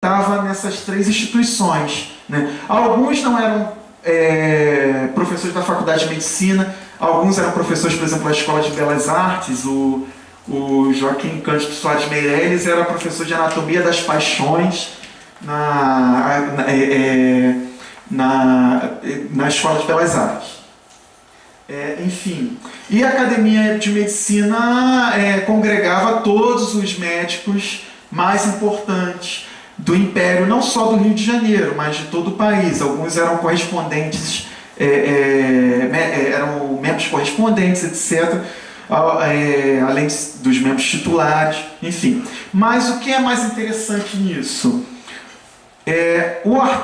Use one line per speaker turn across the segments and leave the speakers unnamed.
estava nessas três instituições, né? Alguns não eram professores da Faculdade de Medicina, alguns eram professores, por exemplo, da Escola de Belas Artes. O Joaquim Cândido Soares Meirelles era professor de Anatomia das Paixões na Escola de Belas Artes. Enfim, e a Academia de Medicina congregava todos os médicos mais importantes do Império, não só do Rio de Janeiro, mas de todo o país. Alguns eram correspondentes, eram membros correspondentes, etc., além dos membros titulares, enfim. Mas o que é mais interessante nisso?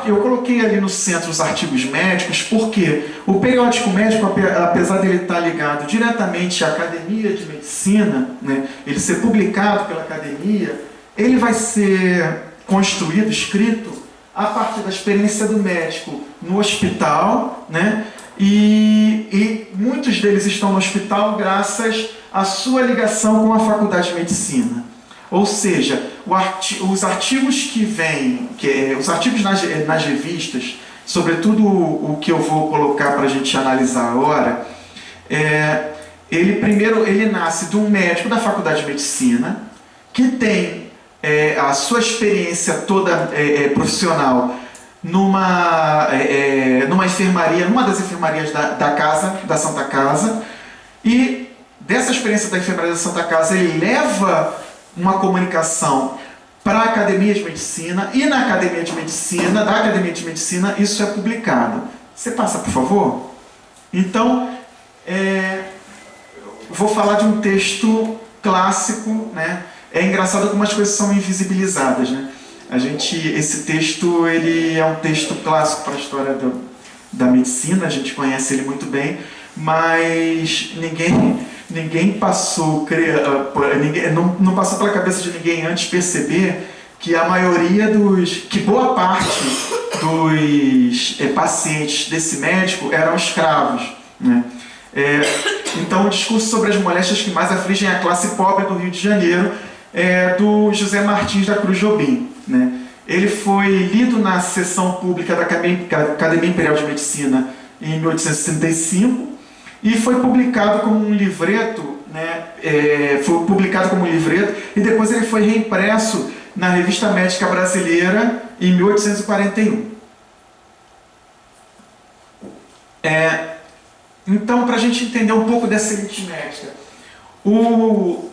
Eu coloquei ali no centro os artigos médicos, porque o periódico médico, apesar dele estar ligado diretamente à Academia de Medicina, né, ele ser publicado pela Academia, ele vai ser construído, escrito, a partir da experiência do médico no hospital, né, e muitos deles estão no hospital graças à sua ligação com a Faculdade de Medicina. Ou seja, os artigos que vêm, os artigos nas revistas, sobretudo o que eu vou colocar para a gente analisar agora, ele nasce de um médico da Faculdade de Medicina, que tem a sua experiência toda profissional numa enfermaria, numa das enfermarias da Santa Casa, e dessa experiência da enfermaria da Santa Casa ele leva uma comunicação para a Academia de Medicina, e na Academia de Medicina, da Academia de Medicina, isso é publicado. Você passa, por favor? Então, vou falar de um texto clássico, né? É engraçado como as coisas são invisibilizadas, né? Esse texto, ele é um texto clássico para a história da medicina, a gente conhece ele muito bem, mas ninguém passou, não passou pela cabeça de ninguém antes perceber que que boa parte dos pacientes desse médico eram escravos, né? Então, o discurso sobre as moléstias que mais afligem a classe pobre do Rio de Janeiro é do José Martins da Cruz Jobim, né? Ele foi lido na sessão pública da Academia Imperial de Medicina em 1865, e foi publicado como um livreto, né? E depois ele foi reimpresso na Revista Médica Brasileira em 1841. Então, para a gente entender um pouco dessa elite médica, o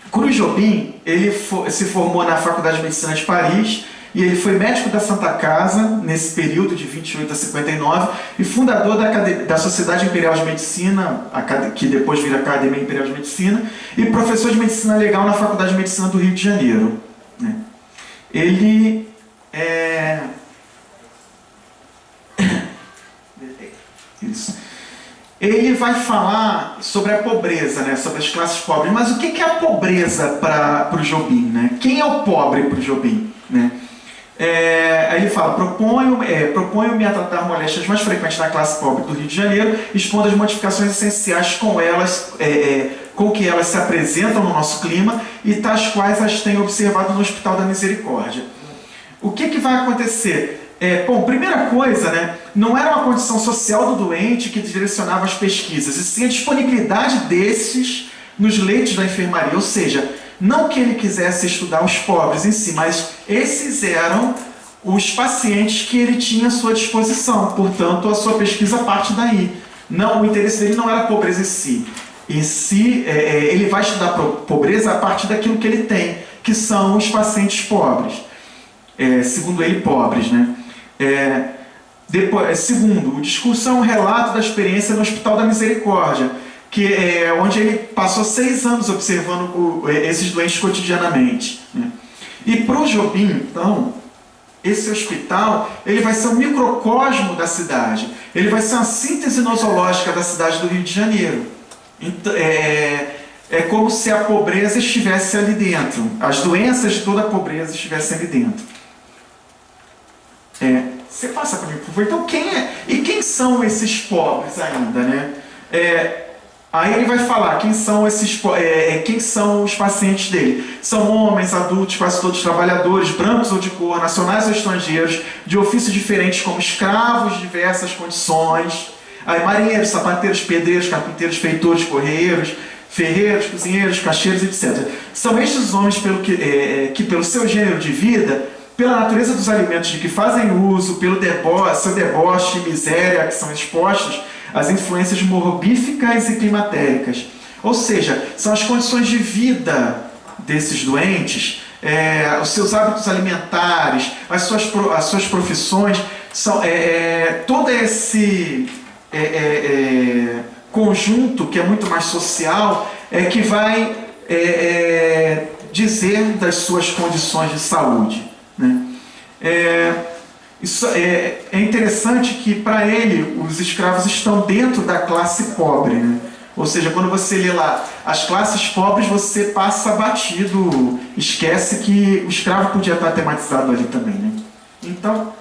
Cruz Jobim, ele se formou na Faculdade de Medicina de Paris, e ele foi médico da Santa Casa nesse período de 28 a 59 e fundador da Sociedade Imperial de Medicina, que depois vira Academia Imperial de Medicina, e professor de Medicina Legal na Faculdade de Medicina do Rio de Janeiro, né? Ele Isso. Ele vai falar sobre a pobreza, né? Sobre as classes pobres. Mas o que é a pobreza para o Jobim, né? Quem é o pobre para o Jobim, né? Aí ele fala: proponho-me a tratar moléstias mais frequentes na classe pobre do Rio de Janeiro, expondo as modificações essenciais com que elas se apresentam no nosso clima e tais quais as tenho observado no Hospital da Misericórdia. O que vai acontecer? Primeira coisa, né, não era uma condição social do doente que direcionava as pesquisas, e sim a disponibilidade desses nos leitos da enfermaria. Ou seja, não que ele quisesse estudar os pobres em si, mas esses eram os pacientes que ele tinha à sua disposição. Portanto, a sua pesquisa parte daí. O interesse dele não era a pobreza em si. Ele vai estudar pobreza a partir daquilo que ele tem, que são os pacientes pobres. Segundo ele, pobres, né? Segundo, o discurso é um relato da experiência no Hospital da Misericórdia, onde ele passou 6 anos observando esses doentes cotidianamente, né? E para o Jobim, então, esse hospital ele vai ser um microcosmo da cidade, ele vai ser uma síntese nosológica da cidade do Rio de Janeiro. Então, é como se a pobreza estivesse ali dentro, as doenças de toda a pobreza estivessem ali dentro. Você passa para mim, por favor. Então, quem são esses pobres ainda, né? Aí ele vai falar quem são os pacientes dele. São homens, adultos, quase todos trabalhadores, brancos ou de cor, nacionais ou estrangeiros, de ofícios diferentes como escravos de diversas condições. Aí marinheiros, sapateiros, pedreiros, carpinteiros, feitores, correieiros, ferreiros, cozinheiros, caixeiros, etc. São estes os homens que pelo seu gênero de vida, pela natureza dos alimentos de que fazem uso, pelo seu deboche e miséria a que são expostos, as influências morbíficas e climatéricas. Ou seja, são as condições de vida desses doentes, os seus hábitos alimentares, as suas profissões, todo esse conjunto que é muito mais social, que vai dizer das suas condições de saúde, né? Isso é interessante que, para ele, os escravos estão dentro da classe pobre, né? Ou seja, quando você lê lá as classes pobres, você passa batido, esquece que o escravo podia estar tematizado ali também, né? Então,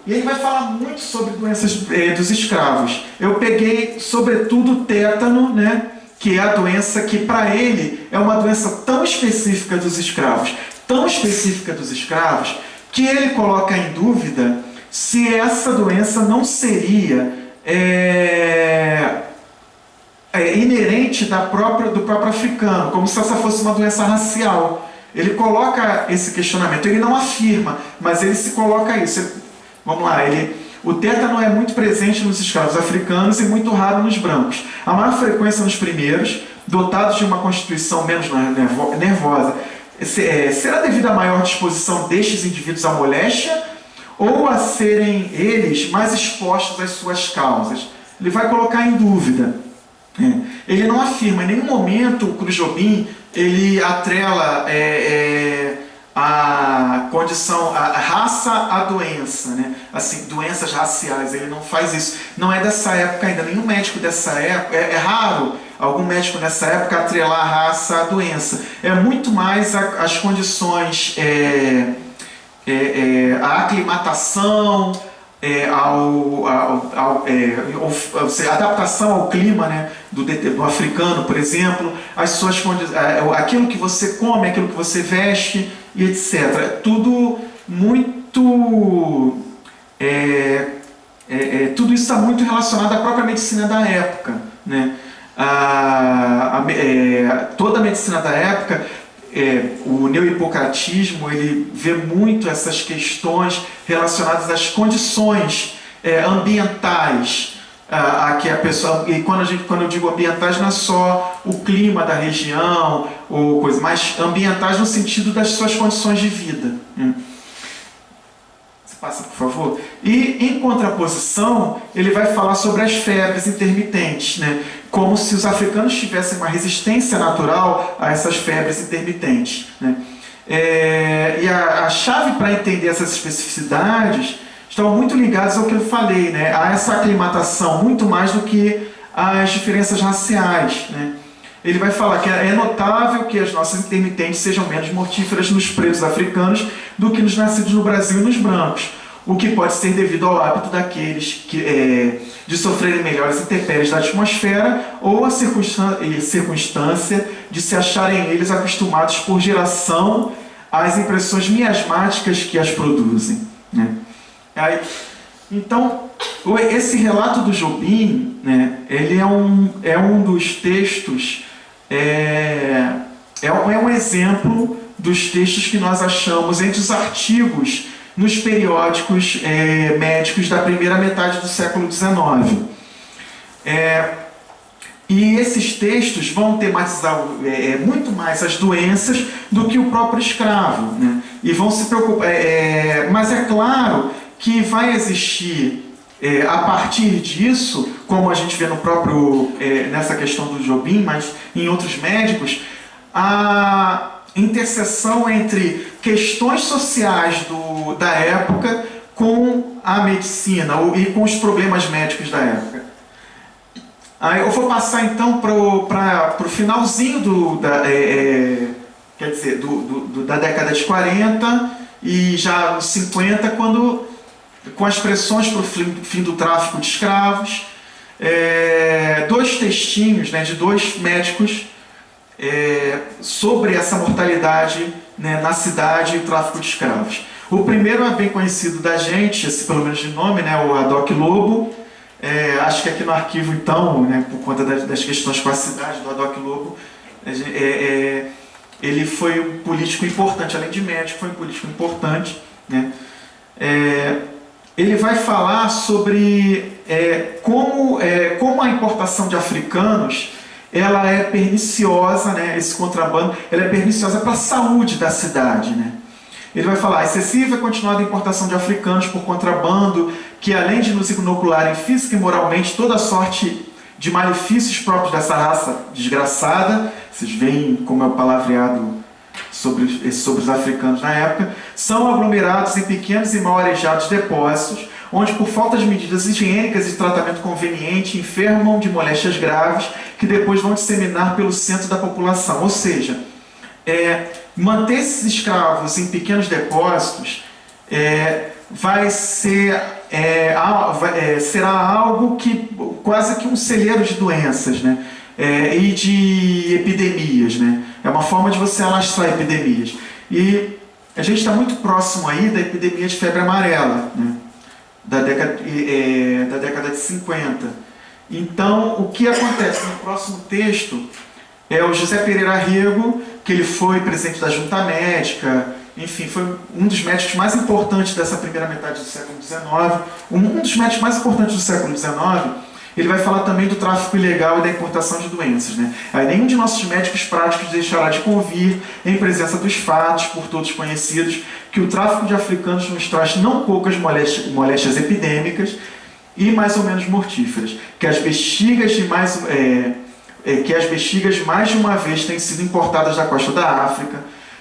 e ele vai falar muito sobre doenças dos escravos. Eu peguei, sobretudo, o tétano, né? Que é a doença que, para ele, é uma doença tão específica dos escravos, que ele coloca em dúvida se essa doença não seria inerente do próprio africano, como se essa fosse uma doença racial. Ele coloca esse questionamento, ele não afirma, mas ele se coloca isso. Vamos lá, o tétano é muito presente nos escravos africanos e muito raro nos brancos. A maior frequência nos primeiros, dotados de uma constituição menos nervosa, será devido à maior disposição destes indivíduos à moléstia ou a serem eles mais expostos às suas causas? Ele vai colocar em dúvida. Ele não afirma, em nenhum momento o Cruz Jobim ele atrela a condição, a raça à doença, né? Assim, doenças raciais, ele não faz isso. Não é dessa época ainda, nenhum médico dessa época, é raro algum médico nessa época atrelar a raça à doença. É muito mais as condições, a aclimatação, a adaptação ao clima, né, do africano, por exemplo, as suas aquilo que você come, aquilo que você veste e etc. Tudo muito tudo isso está muito relacionado à própria medicina da época, né? Toda a medicina da época, o neohipocratismo, ele vê muito essas questões relacionadas às condições ambientais a que a pessoa, e quando eu digo ambientais, não é só o clima da região ou coisa, mas ambientais no sentido das suas condições de vida, né? Passa, por favor. E, em contraposição, ele vai falar sobre as febres intermitentes, né? Como se os africanos tivessem uma resistência natural a essas febres intermitentes, né? E a chave para entender essas especificidades estão muito ligadas ao que eu falei, né? A essa aclimatação, muito mais do que as diferenças raciais, né? Ele vai falar que é notável que as nossas intermitentes sejam menos mortíferas nos pretos africanos do que nos nascidos no Brasil e nos brancos, o que pode ser devido ao hábito daqueles de sofrerem melhores intempéries da atmosfera ou a circunstância de se acharem eles acostumados por geração às impressões miasmáticas que as produzem, né? Então, esse relato do Jobim, né, ele é um dos textos, é um exemplo dos textos que nós achamos entre os artigos nos periódicos médicos da primeira metade do século XIX. E esses textos vão tematizar muito mais as doenças do que o próprio escravo, né? E vão se preocupar. Mas é claro que vai existir, a partir disso, como a gente vê no próprio, nessa questão do Jobim, mas em outros médicos, a interseção entre questões sociais da época com a medicina e com os problemas médicos da época. Aí eu vou passar então para o finalzinho da década de 40 e já nos 50, com as pressões para o fim do tráfico de escravos, dois textinhos, né, de dois médicos sobre essa mortalidade, né, na cidade e o tráfico de escravos. O primeiro é bem conhecido da gente, esse, pelo menos de nome, né, o Haddock Lobo. Acho que aqui no arquivo, então, né, por conta das questões com a cidade do Haddock Lobo, ele foi um político importante, além de médico, foi um político importante, né? Ele vai falar sobre como a importação de africanos ela é perniciosa, né, esse contrabando, ela é perniciosa para a saúde da cidade, né? Ele vai falar, excessiva e continuada importação de africanos por contrabando, que além de nos inocularem física e moralmente toda sorte de malefícios próprios dessa raça desgraçada, vocês veem como é o palavreado sobre os africanos na época, são aglomerados em pequenos e mal arejados depósitos, onde por falta de medidas higiênicas e tratamento conveniente enfermam de moléstias graves que depois vão disseminar pelo centro da população. Ou seja, manter esses escravos em pequenos depósitos será algo que quase que um celeiro de doenças, né? E de epidemias, né? É uma forma de você alastrar epidemias. E a gente está muito próximo aí da epidemia de febre amarela, né? Da década de 50. Então, o que acontece no próximo texto é o José Pereira Rego, que ele foi presidente da Junta Médica, enfim, foi um dos médicos mais importantes dessa primeira metade do século XIX, um dos médicos mais importantes do século XIX. Ele vai falar também do tráfico ilegal e da importação de doenças, né? Aí nenhum de nossos médicos práticos deixará de convir, em presença dos fatos, por todos conhecidos, que o tráfico de africanos nos traz não poucas moléstias epidêmicas e mais ou menos mortíferas, que as bexigas mais de uma vez têm sido importadas da costa da África,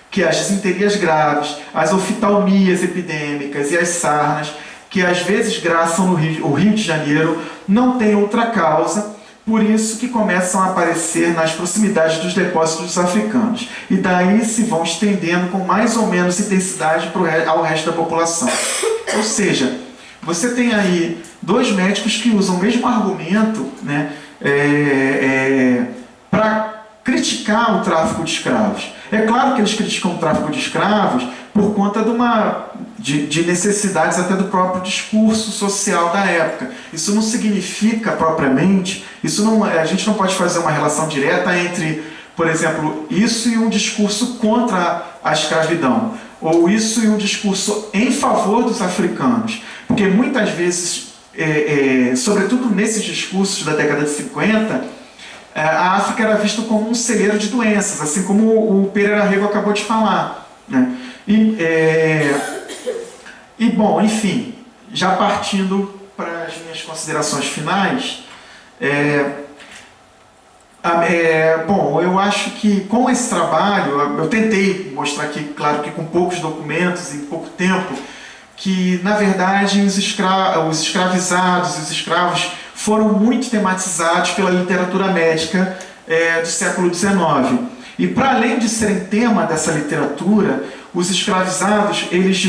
que as disenterias graves, as oftalmias epidêmicas e as sarnas, que às vezes graçam o Rio de Janeiro, não têm outra causa, por isso que começam a aparecer nas proximidades dos depósitos dos africanos. E daí se vão estendendo com mais ou menos intensidade ao resto da população. Ou seja, você tem aí dois médicos que usam o mesmo argumento, né, para criticar o tráfico de escravos. É claro que eles criticam o tráfico de escravos por conta de necessidades até do próprio discurso social da época. Isso não significa propriamente, a gente não pode fazer uma relação direta entre, por exemplo, isso e um discurso contra a escravidão, ou isso e um discurso em favor dos africanos. Porque muitas vezes, sobretudo nesses discursos da década de 50, a África era vista como um celeiro de doenças, assim como o Pereira Rego acabou de falar, né? Bom, enfim, já partindo para as minhas considerações finais, bom, eu acho que com esse trabalho, eu tentei mostrar aqui, claro que com poucos documentos, em pouco tempo, que na verdade os escravizados, os escravos foram muito tematizados pela literatura médica do século XIX. E para além de serem tema dessa literatura, os escravizados, eles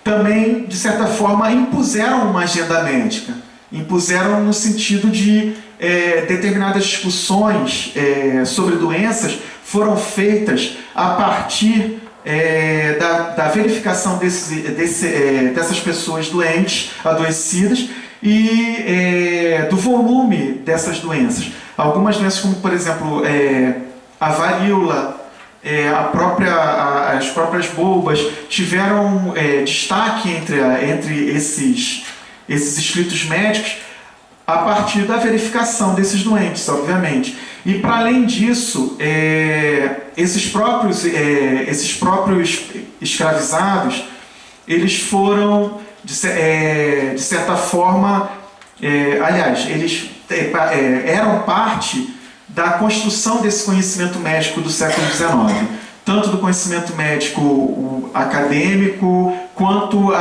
também, de certa forma, impuseram uma agenda médica. Impuseram no sentido de determinadas discussões sobre doenças foram feitas a partir da verificação dessas pessoas doentes, adoecidas, e do volume dessas doenças. Algumas doenças, como por exemplo a varíola, as próprias bombas, tiveram destaque entre esses escritos médicos a partir da verificação desses doentes, obviamente. E para além disso, esses próprios escravizados, eles foram de certa forma, aliás, eles eram parte da construção desse conhecimento médico do século XIX, tanto do conhecimento médico acadêmico, quanto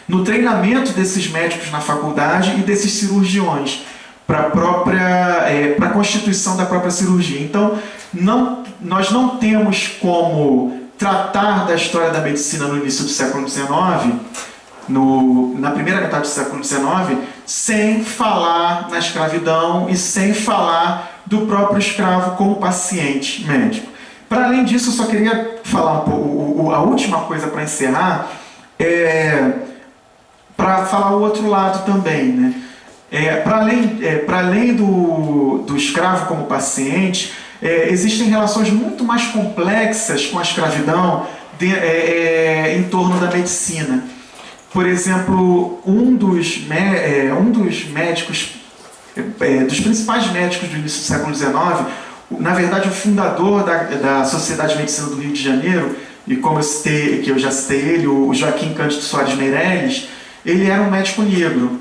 no treinamento desses médicos na faculdade e desses cirurgiões, para a constituição da própria cirurgia. Então, nós não temos como tratar da história da medicina no início do século XIX na primeira metade do século XIX, sem falar na escravidão e sem falar do próprio escravo como paciente médico. Para além disso, eu só queria falar a última coisa para encerrar, para falar o outro lado também, né? Para além do escravo como paciente, existem relações muito mais complexas com a escravidão em torno da medicina. Por exemplo, um dos médicos, dos principais médicos do início do século XIX, na verdade o fundador da Sociedade de Medicina do Rio de Janeiro, e como eu já citei ele, o Joaquim Cândido Soares Meirelles, ele era um médico negro.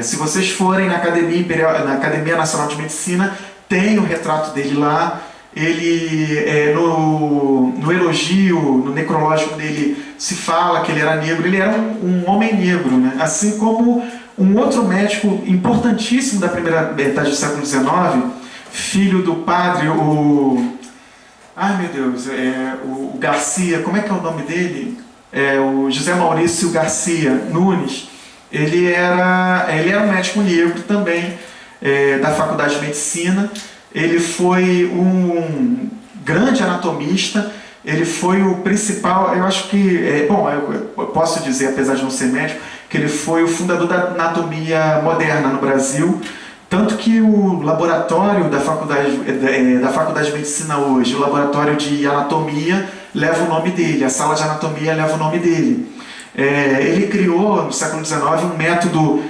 Se vocês forem na Academia Nacional de Medicina, tem o retrato dele lá. Ele, no elogio, no necrológico dele, se fala que ele era negro. Ele era um homem negro, né? Assim como um outro médico importantíssimo da primeira metade do século XIX, filho do padre, ai meu Deus, o Garcia, como é que é o nome dele? O José Maurício Garcia Nunes. Ele era um médico negro também, da Faculdade de Medicina. Ele foi um grande anatomista, ele foi o principal, eu acho que, eu posso dizer, apesar de não ser médico, que ele foi o fundador da anatomia moderna no Brasil, tanto que o laboratório da Faculdade de Medicina hoje, o laboratório de anatomia, leva o nome dele, a sala de anatomia leva o nome dele. Ele criou, no século XIX, um método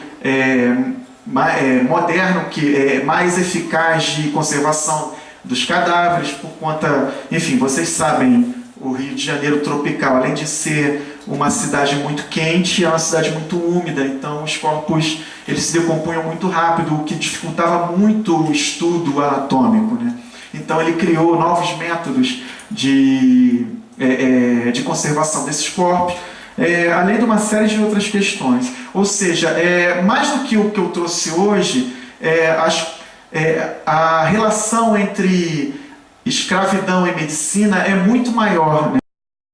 moderno, que é mais eficaz de conservação dos cadáveres, por conta, enfim, vocês sabem, o Rio de Janeiro tropical, além de ser uma cidade muito quente, é uma cidade muito úmida, então os corpos eles se decompunham muito rápido, o que dificultava muito o estudo anatômico, né? Então ele criou novos métodos de conservação desses corpos, além de uma série de outras questões. Ou seja, mais do que o que eu trouxe hoje, a relação entre escravidão e medicina é muito maior, né?